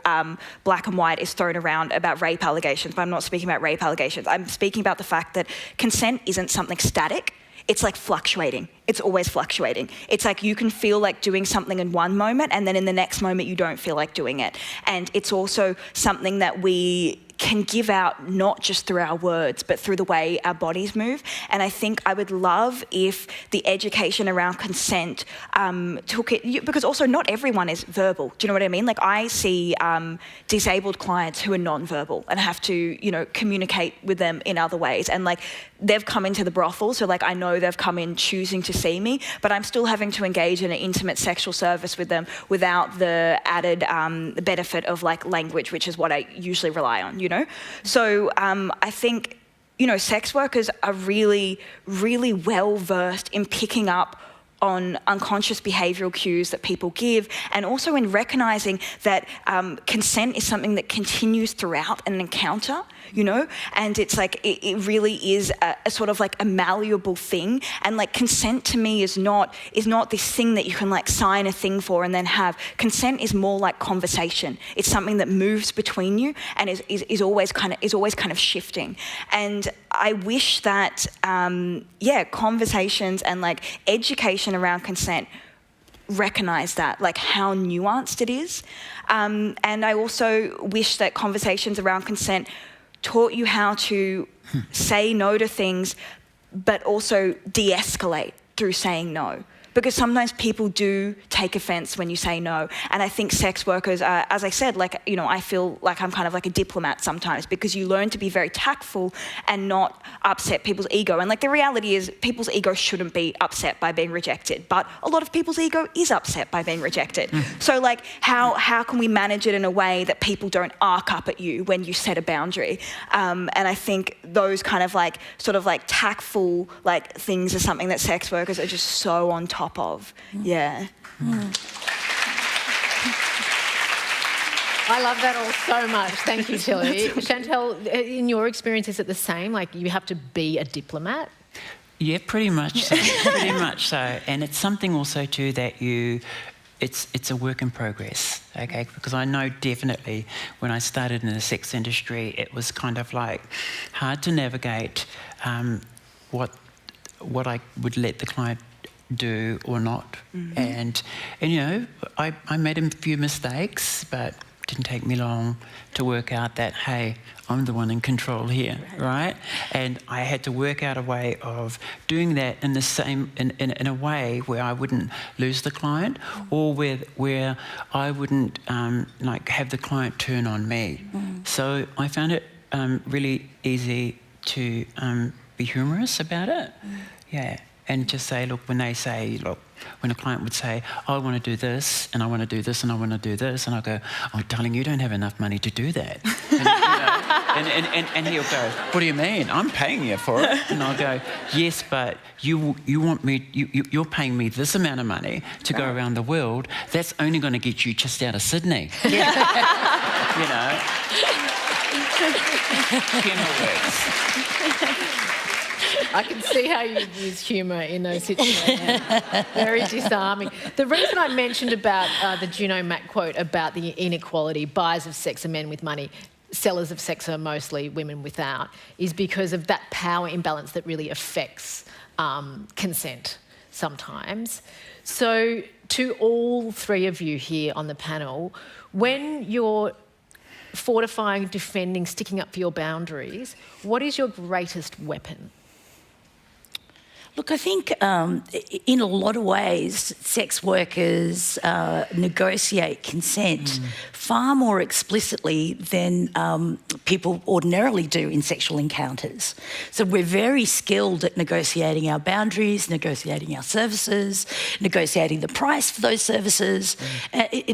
black and white is thrown around about rape allegations, but I'm not speaking about rape allegations. I'm speaking about the fact that consent isn't something static. It's like fluctuating. It's always fluctuating. It's like you can feel like doing something in one moment and then in the next moment you don't feel like doing it. And it's also something that we can give out not just through our words, but through the way our bodies move. And I think I would love if the education around consent took it, because also not everyone is verbal. Do you know what I mean? Like, I see disabled clients who are non-verbal and have to, communicate with them in other ways. And like, they've come into the brothel, so like I know they've come in choosing to see me, but I'm still having to engage in an intimate sexual service with them without the added benefit of like language, which is what I usually rely on, So I think, sex workers are really, really well versed in picking up on unconscious behavioural cues that people give, and also in recognising that consent is something that continues throughout an encounter, and it's like, it really is a sort of like a malleable thing. And like, consent to me is not this thing that you can like sign a thing for and then have. Consent is more like conversation. It's something that moves between you and is always kind of shifting. And I wish that conversations and like education around consent recognise that, like how nuanced it is. And I also wish that conversations around consent taught you how to say no to things, but also de-escalate through saying no. Because sometimes people do take offence when you say no. And I think sex workers are, as I said, like, I feel like I'm kind of like a diplomat sometimes, because you learn to be very tactful and not upset people's ego. And like, the reality is, people's ego shouldn't be upset by being rejected, but a lot of people's ego is upset by being rejected. So like, how can we manage it in a way that people don't arc up at you when you set a boundary? And I think those kind of like, sort of like tactful like things are something that sex workers are just so on top of. I love that all so much. Thank you, Tilly. Chantal, in your experience, is it the same? Like, you have to be a diplomat? Yeah, pretty much so. Pretty much so. And it's something also too that it's a work in progress, okay? Because I know definitely when I started in the sex industry, it was kind of like hard to navigate what I would let the client do or not. And I made a few mistakes, but it didn't take me long to work out that, hey, I'm the one in control here, right? And I had to work out a way of doing that in the same, in a way where I wouldn't lose the client, or where I wouldn't like have the client turn on me. So I found it really easy to be humorous about it. And just say, look, when a client would say, I want to do this, and I want to do this, and I want to do this, and I go, oh, darling, you don't have enough money to do that. And he'll go, what do you mean? I'm paying you for it. And I'll go, yes, but you want me, you're paying me this amount of money to go around the world. That's only going to get you just out of Sydney. You know? Humour works. I can see how you use humour in those situations. Very disarming. The reason I mentioned about the Juno Mac quote about the inequality, buyers of sex are men with money, sellers of sex are mostly women without, is because of that power imbalance that really affects consent sometimes. So to all three of you here on the panel, when you're fortifying, defending, sticking up for your boundaries, what is your greatest weapon? Look, I think in a lot of ways, sex workers negotiate consent far more explicitly than people ordinarily do in sexual encounters. So we're very skilled at negotiating our boundaries, negotiating our services, negotiating the price for those services.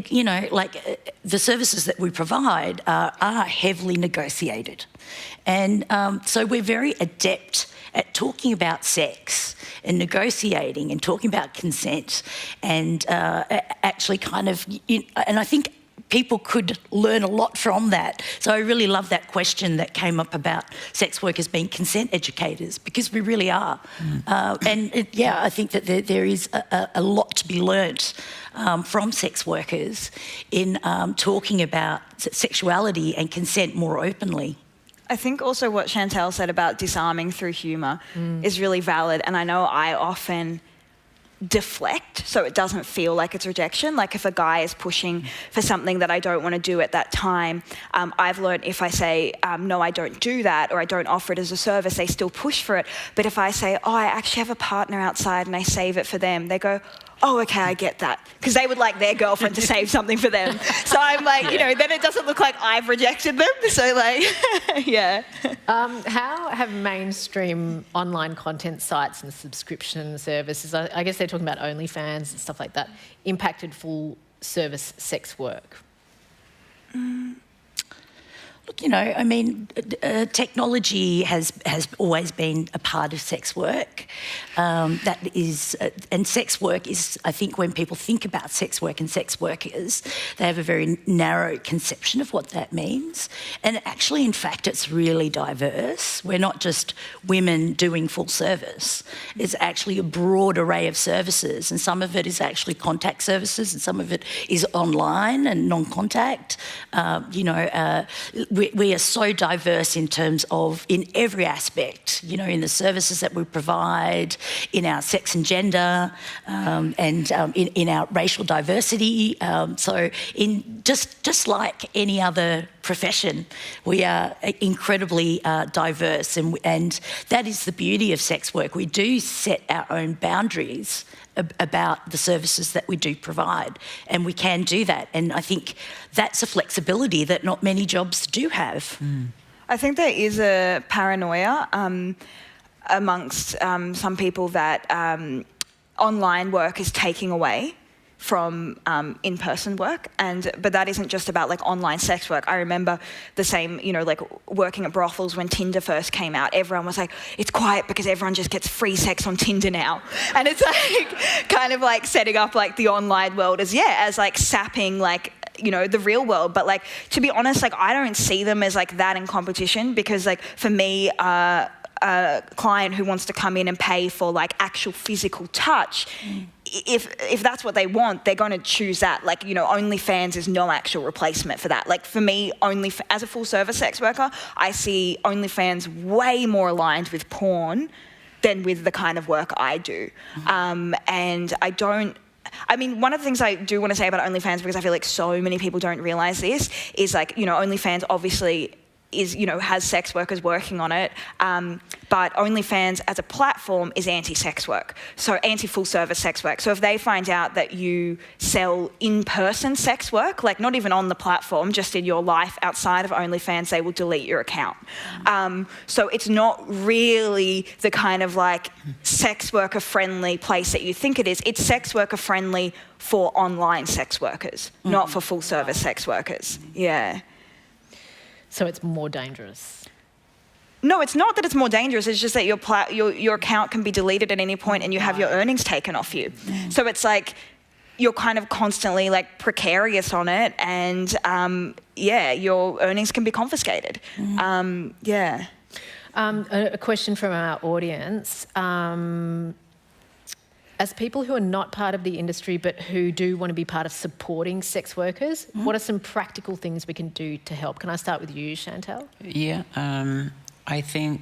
You know, like the services that we provide are heavily negotiated. And so we're very adept at talking about sex and negotiating and talking about consent and actually kind of... And I think people could learn a lot from that. So I really love that question that came up about sex workers being consent educators, because we really are. I think that there is a lot to be learnt from sex workers in talking about sexuality and consent more openly. I think also what Chantal said about disarming through humour is really valid, and I know I often deflect so it doesn't feel like it's rejection. Like if a guy is pushing for something that I don't want to do at that time, I've learned if I say, no, I don't do that, or I don't offer it as a service, they still push for it. But if I say, oh, I actually have a partner outside and I save it for them, they go, oh, okay, I get that. Because they would like their girlfriend to save something for them. So I'm like, you know, then it doesn't look like I've rejected them. So like, yeah. How have mainstream online content sites and subscription services, I guess they're talking about OnlyFans and stuff like that, impacted full service sex work? Look, you know, I mean, technology has always been a part of sex work. That is, and sex work is, I think, when people think about sex work and sex workers, they have a very narrow conception of what that means. And actually, in fact, it's really diverse. We're not just women doing full service. It's actually a broad array of services, and some of it is actually contact services, and some of it is online and non-contact. We are so diverse in terms of, in every aspect, you know, in the services that we provide, in our sex and gender, and in our racial diversity. So in just like any other profession, we are incredibly diverse, and that is the beauty of sex work. We do set our own boundaries about the services that we do provide, and we can do that. And I think that's a flexibility that not many jobs do have. I think there is a paranoia amongst some people that online work is taking away from in-person work, but that isn't just about like online sex work. I remember the same, you know, like working at brothels when Tinder first came out. Everyone was like, it's quiet because everyone just gets free sex on Tinder now, and it's like kind of like setting up like the online world as like sapping like, you know, the real world. But like, to be honest, like I don't see them as like that in competition, because like for me, a client who wants to come in and pay for like actual physical touch, if that's what they want, they're going to choose that. Like, you know, OnlyFans is no actual replacement for that. Like for me, as a full service sex worker, I see OnlyFans way more aligned with porn than with the kind of work I do. And I mean, one of the things I do want to say about OnlyFans, because I feel like so many people don't realise this, is like, you know, OnlyFans obviously is, you know, has sex workers working on it, but OnlyFans as a platform is anti-sex work, so anti-full service sex work. So if they find out that you sell in-person sex work, like not even on the platform, just in your life outside of OnlyFans, they will delete your account. So it's not really the kind of like sex worker friendly place that you think it is. It's sex worker friendly for online sex workers, not for full service sex workers. Yeah. So it's more dangerous. No, it's not that it's more dangerous. It's just that your account can be deleted at any point and you have your earnings taken off you. So it's like you're kind of constantly like precarious on it, and your earnings can be confiscated. A question from our audience. As people who are not part of the industry but who do want to be part of supporting sex workers, what are some practical things we can do to help? Can I start with you, Chantal? Yeah, I think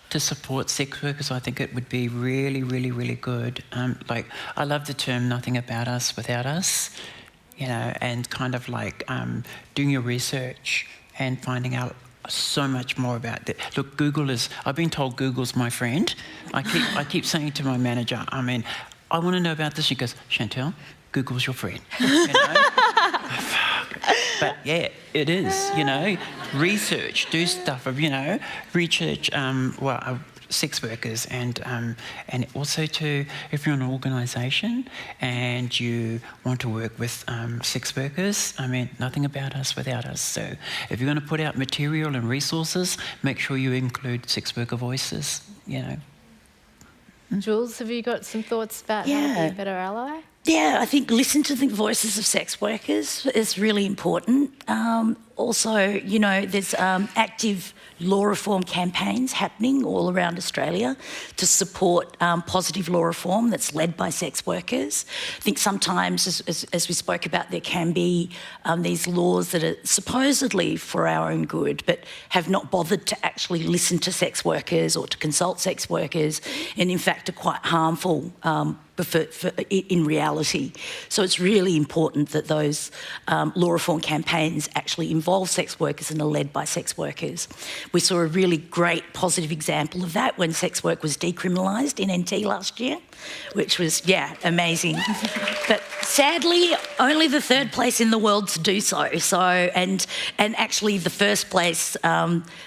to support sex workers, I think it would be really, really, really good. Like, I love the term "nothing about us without us," you know, and kind of like doing your research and finding out so much more about that. Look, I've been told Google's my friend. I keep saying to my manager, I mean, I want to know about this. She goes, Chantal, Google's your friend. You know? But yeah, it is, you know, research, do stuff of, you know, research, sex workers, and also to, if you're an organisation and you want to work with sex workers, I mean, nothing about us without us. So if you're going to put out material and resources, make sure you include sex worker voices, you know. Jules, have you got some thoughts about how to be a better ally? Yeah, I think listen to the voices of sex workers is really important. Also, you know, there's active law reform campaigns happening all around Australia to support positive law reform that's led by sex workers. I think sometimes, as we spoke about, there can be these laws that are supposedly for our own good but have not bothered to actually listen to sex workers or to consult sex workers, and in fact are quite harmful in reality. So it's really important that those law reform campaigns actually involve sex workers and are led by sex workers. We saw a really great positive example of that when sex work was decriminalised in NT last year, which was, amazing. But sadly, only the third place in the world to do so. And actually the first place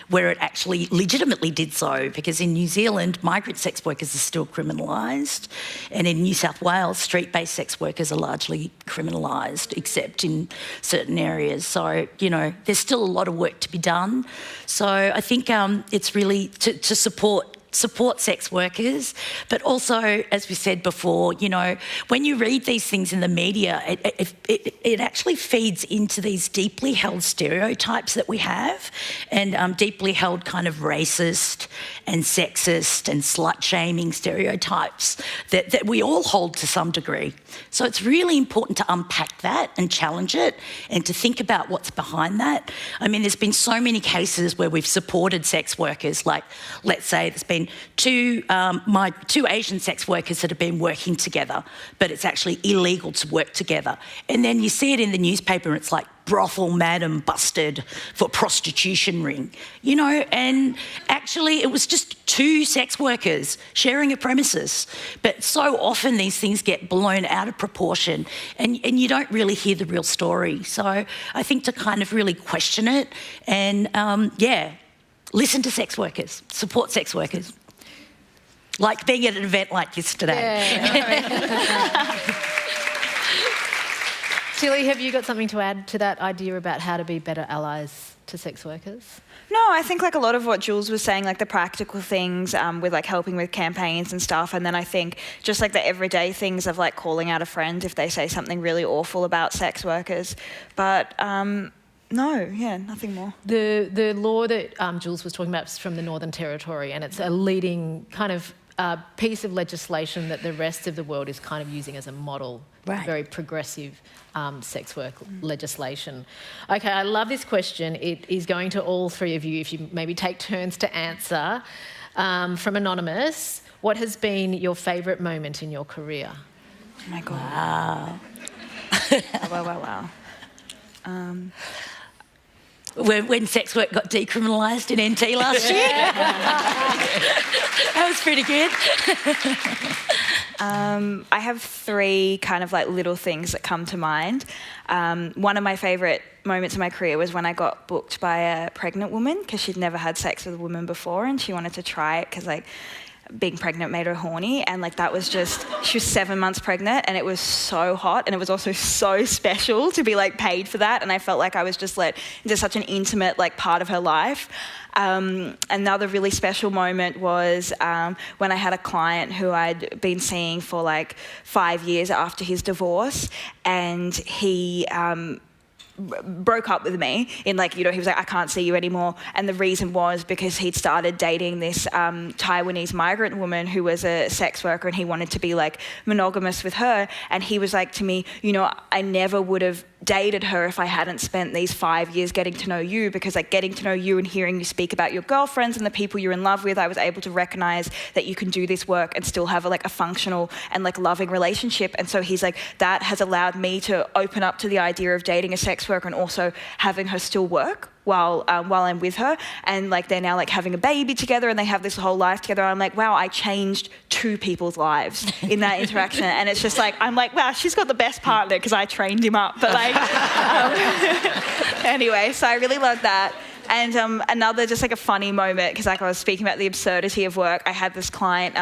where it actually legitimately did so, because in New Zealand, migrant sex workers are still criminalised, and in New South Wales, street-based sex workers are largely criminalised, except in certain areas. So, you know, there's still a lot of work to be done. So I think it's really to support sex workers, but also, as we said before, you know, when you read these things in the media, it actually feeds into these deeply held stereotypes that we have, and deeply held kind of racist and sexist and slut-shaming stereotypes that we all hold to some degree. So it's really important to unpack that and challenge it and to think about what's behind that. I mean, there's been so many cases where we've supported sex workers, like, let's say there's been two Asian sex workers that have been working together, but it's actually illegal to work together. And then you see it in the newspaper and it's like, brothel madam busted for prostitution ring, you know, and actually it was just two sex workers sharing a premises. But so often these things get blown out of proportion and you don't really hear the real story. So I think to kind of really question it and, listen to sex workers, support sex workers. Like being at an event like this today. Yeah. Tilly, have you got something to add to that idea about how to be better allies to sex workers? No, I think like a lot of what Jules was saying, like the practical things with like helping with campaigns and stuff, and then I think just like the everyday things of like calling out a friend if they say something really awful about sex workers. But nothing more. The law that Jules was talking about is from the Northern Territory, and it's a leading kind of piece of legislation that the rest of the world is kind of using as a model. Right. Very progressive sex work legislation. Okay, I love this question. It is going to all three of you, if you maybe take turns to answer. From Anonymous, what has been your favourite moment in your career? Oh my God. Wow. Wow. When sex work got decriminalised in NT last year. That was pretty good. I have three kind of like little things that come to mind. One of my favourite moments in my career was when I got booked by a pregnant woman because she'd never had sex with a woman before and she wanted to try it because like being pregnant made her horny, and like that was just, she was 7 months pregnant, and it was so hot, and it was also so special to be like paid for that, and I felt like I was just let into such an intimate like part of her life. Another really special moment was when I had a client who I'd been seeing for like 5 years after his divorce, and he broke up with me in like, he was like, I can't see you anymore. And the reason was because he'd started dating this Taiwanese migrant woman who was a sex worker, and he wanted to be like monogamous with her. And he was like to me, I never would have dated her if I hadn't spent these 5 years getting to know you, because like getting to know you and hearing you speak about your girlfriends and the people you're in love with, I was able to recognize that you can do this work and still have a functional and like loving relationship. And so he's like, that has allowed me to open up to the idea of dating a sex worker and also having her still work while I'm with her. And like they're now like having a baby together, and they have this whole life together. I'm like, wow, I changed 2 people's lives in that interaction. And it's just like, I'm like, wow, she's got the best partner because I trained him up. But like, anyway, so I really loved that. And another just like a funny moment, because like I was speaking about the absurdity of work, I had this client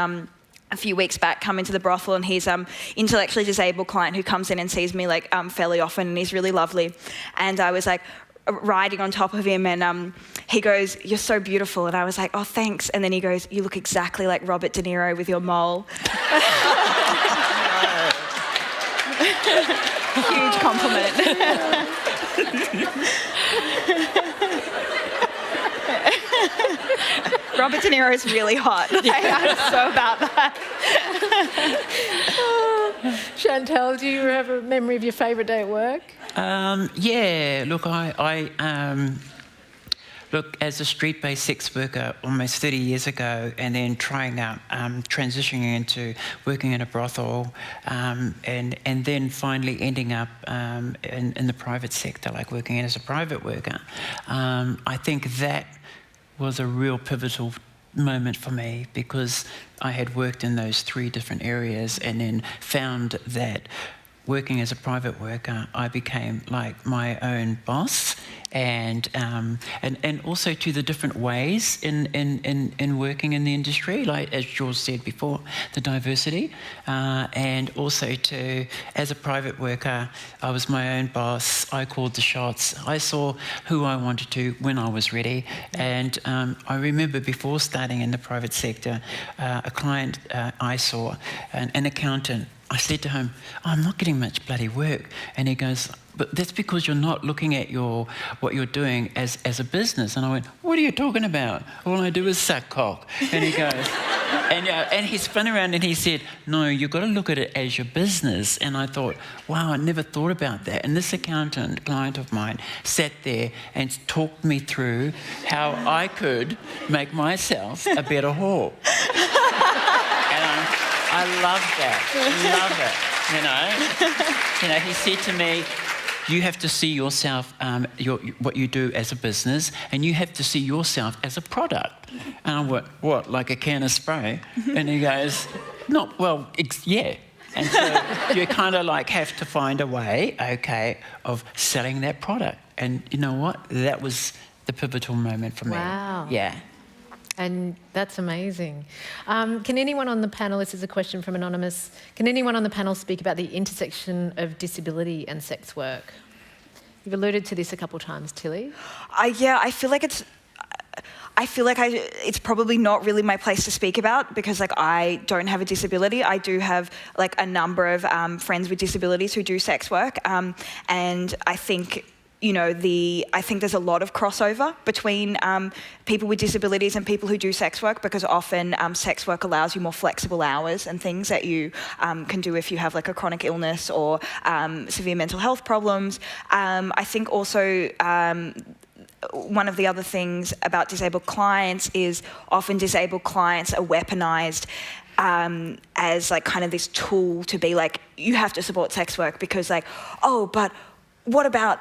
a few weeks back come into the brothel, and he's intellectually disabled client who comes in and sees me like fairly often, and he's really lovely. And I was like riding on top of him, and he goes, "You're so beautiful." And I was like, "Oh, thanks." And then he goes, "You look exactly like Robert De Niro with your mole." Huge compliment. Robert De Niro is really hot. I'm so about that. Chantal, do you have a memory of your favourite day at work? Yeah, look, look, as a street-based sex worker almost 30 years ago, and then trying out, transitioning into working in a brothel, and then finally ending up in the private sector, like working as a private worker, I think that was a real pivotal moment for me, because I had worked in those 3 different areas, and then found that working as a private worker, I became like my own boss, and also to the different ways in working in the industry, like as George said before, the diversity, and also to, as a private worker, I was my own boss. I called the shots. I saw who I wanted to when I was ready. And I remember before starting in the private sector, a client I saw, an accountant. I said to him, "I'm not getting much bloody work." And he goes, "But that's because you're not looking at what you're doing as a business." And I went, "What are you talking about? All I do is suck cock." And he goes, and he spun around and he said, "No, you've got to look at it as your business." And I thought, wow, I never thought about that. And this accountant client of mine sat there and talked me through how I could make myself a better whore. I love that. Love it. He said to me, "You have to see yourself, what you do as a business, and you have to see yourself as a product." And I went, "What, like a can of spray?" And he goes, "Not well, yeah." And so you kind of like have to find a way, okay, of selling that product. And you know what? That was the pivotal moment for me. Wow. Yeah. And that's amazing. Can anyone on the panel, this is a question from Anonymous, can anyone on the panel speak about the intersection of disability and sex work? You've alluded to this a couple of times, Tilly. Yeah, I feel like it's probably not really my place to speak about, because like I don't have a disability. I do have like a number of friends with disabilities who do sex work, and I think I think there's a lot of crossover between people with disabilities and people who do sex work, because often sex work allows you more flexible hours and things that you can do if you have like a chronic illness or severe mental health problems. I think also one of the other things about disabled clients is often disabled clients are weaponised as like kind of this tool to be like, you have to support sex work because like, oh, but what about,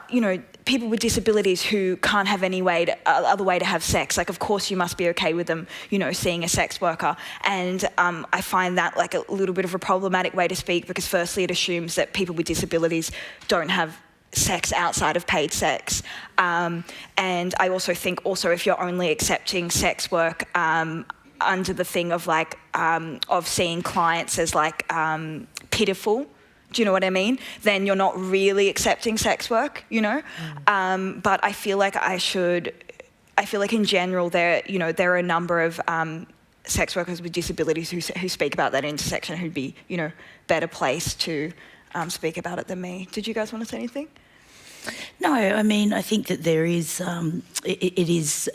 people with disabilities who can't have any other way to have sex? Like, of course you must be okay with them, seeing a sex worker. And I find that like a little bit of a problematic way to speak, because firstly it assumes that people with disabilities don't have sex outside of paid sex. And I also think if you're only accepting sex work under the thing of like of seeing clients as like pitiful. Do you know what I mean? Then you're not really accepting sex work, you know. But I feel like in general there are a number of sex workers with disabilities who speak about that intersection who'd be, you know, better placed to speak about it than me. Did you guys want to say anything? No, I mean, I think that there is, it is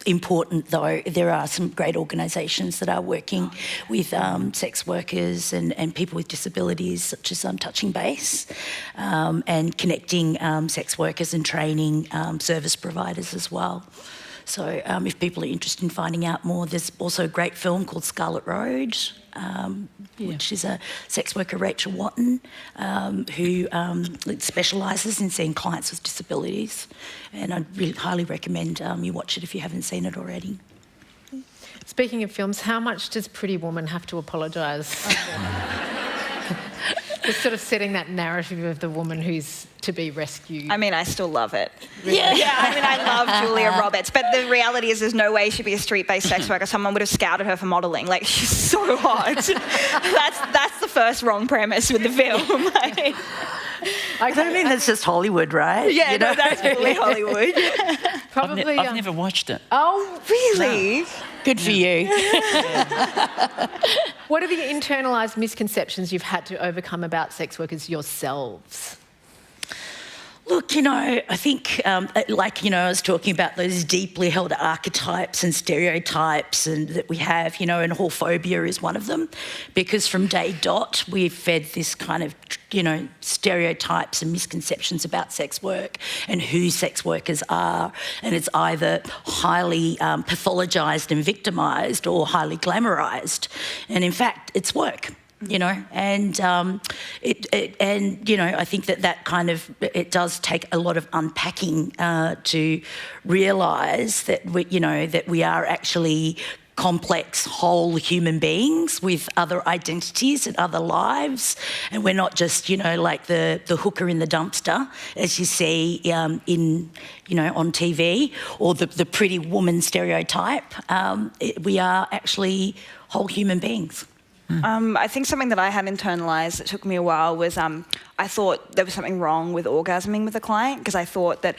important though. There are some great organisations that are working with sex workers and people with disabilities, such as Touching Base, and connecting sex workers and training service providers as well. So if people are interested in finding out more, there's also a great film called Scarlet Road, which is a sex worker, Rachel Watton, who specialises in seeing clients with disabilities. And I'd really highly recommend you watch it if you haven't seen it already. Speaking of films, how much does Pretty Woman have to apologise? Just sort of setting that narrative of the woman who's to be rescued. I mean, I still love it. Really? Yeah, I mean, I love Julia Roberts, but the reality is there's no way she'd be a street-based sex worker. Someone would have scouted her for modelling. Like, she's so hot. That's the first wrong premise with the film. Like, I mean, that's just Hollywood, right? Yeah, no, that's totally Hollywood. Probably. I've never watched it. Oh, really? No. Good for you. What are the internalised misconceptions you've had to overcome about sex workers yourselves? Look, you know, I think, like, you know, I was talking about those deeply held archetypes and stereotypes and that we have, you know, and whorephobia is one of them, because from day dot we've fed this kind of, you know, stereotypes and misconceptions about sex work and who sex workers are, and it's either highly pathologised and victimised or highly glamorised, and in fact it's work. You know, and and you know, I think that kind of, it does take a lot of unpacking to realise that we are actually complex, whole human beings with other identities and other lives, and we're not just, you know, like the hooker in the dumpster, as you see in, you know, on TV, or the pretty woman stereotype. We are actually whole human beings. I think something that I had internalised that took me a while was I thought there was something wrong with orgasming with a client, because I thought that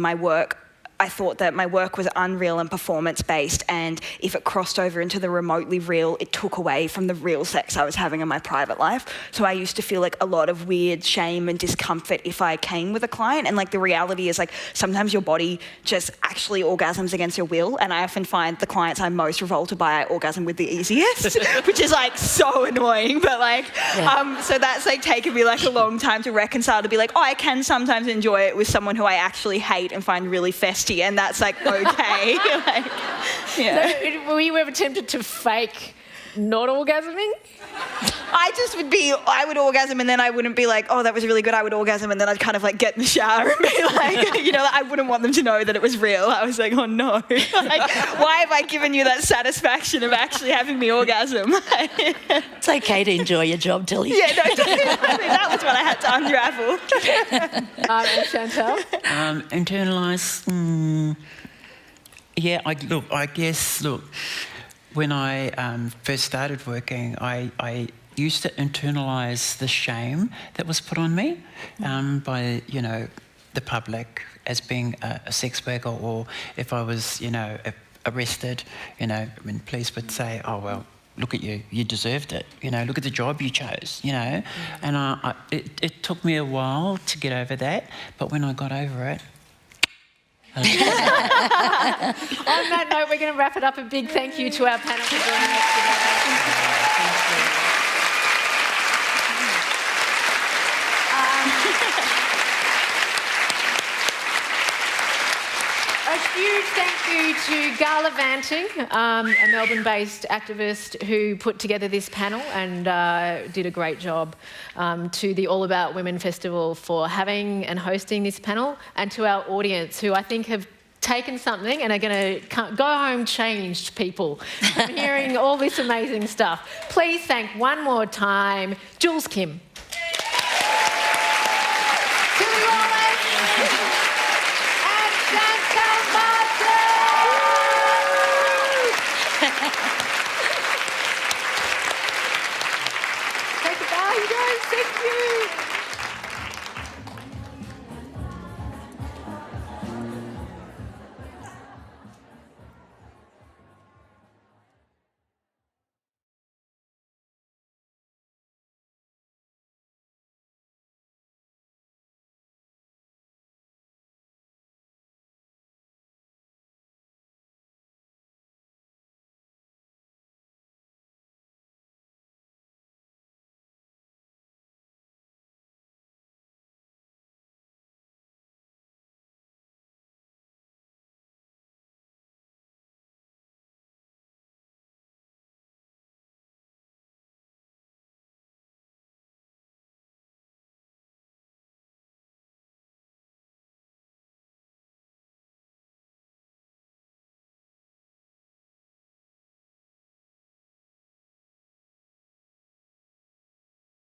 my work was unreal and performance-based, and if it crossed over into the remotely real, it took away from the real sex I was having in my private life. So I used to feel like a lot of weird shame and discomfort if I came with a client, and like the reality is, like, sometimes your body just actually orgasms against your will, and I often find the clients I'm most revolted by I orgasm with the easiest, which is like so annoying, but like, so that's like taken me like a long time to reconcile, to be like, oh, I can sometimes enjoy it with someone who I actually hate and find really festive, and that's like okay. Like, yeah. So, were you ever tempted to fake not orgasming? I would orgasm, and then I wouldn't be like, oh, that was really good. I would orgasm, and then I'd kind of like get in the shower and be like, you know, I wouldn't want them to know that it was real. I was like, oh no, like, why have I given you that satisfaction of actually having me orgasm? It's okay to enjoy your job, Tilly. Yeah, no, that was what I had to unravel. And Chantal? Internalise, yeah, I guess, when I first started working, I used to internalise the shame that was put on me by, you know, the public as being a sex worker, or if I was, you know, arrested, you know, when police would say, oh, well, look at you, you deserved it, you know, look at the job you chose, you know. And it took me a while to get over that, but when I got over it, On that note, we're going to wrap it up. A big thank you to our panel for joining us today. A huge thank you to Gala Vanting, a Melbourne-based activist who put together this panel and did a great job. To the All About Women Festival for having and hosting this panel, and to our audience who I think have taken something and are going to go home changed people from hearing all this amazing stuff. Please thank one more time Jules Kim. Tilly Wallace and Chantal Martin. you guys. Thank you.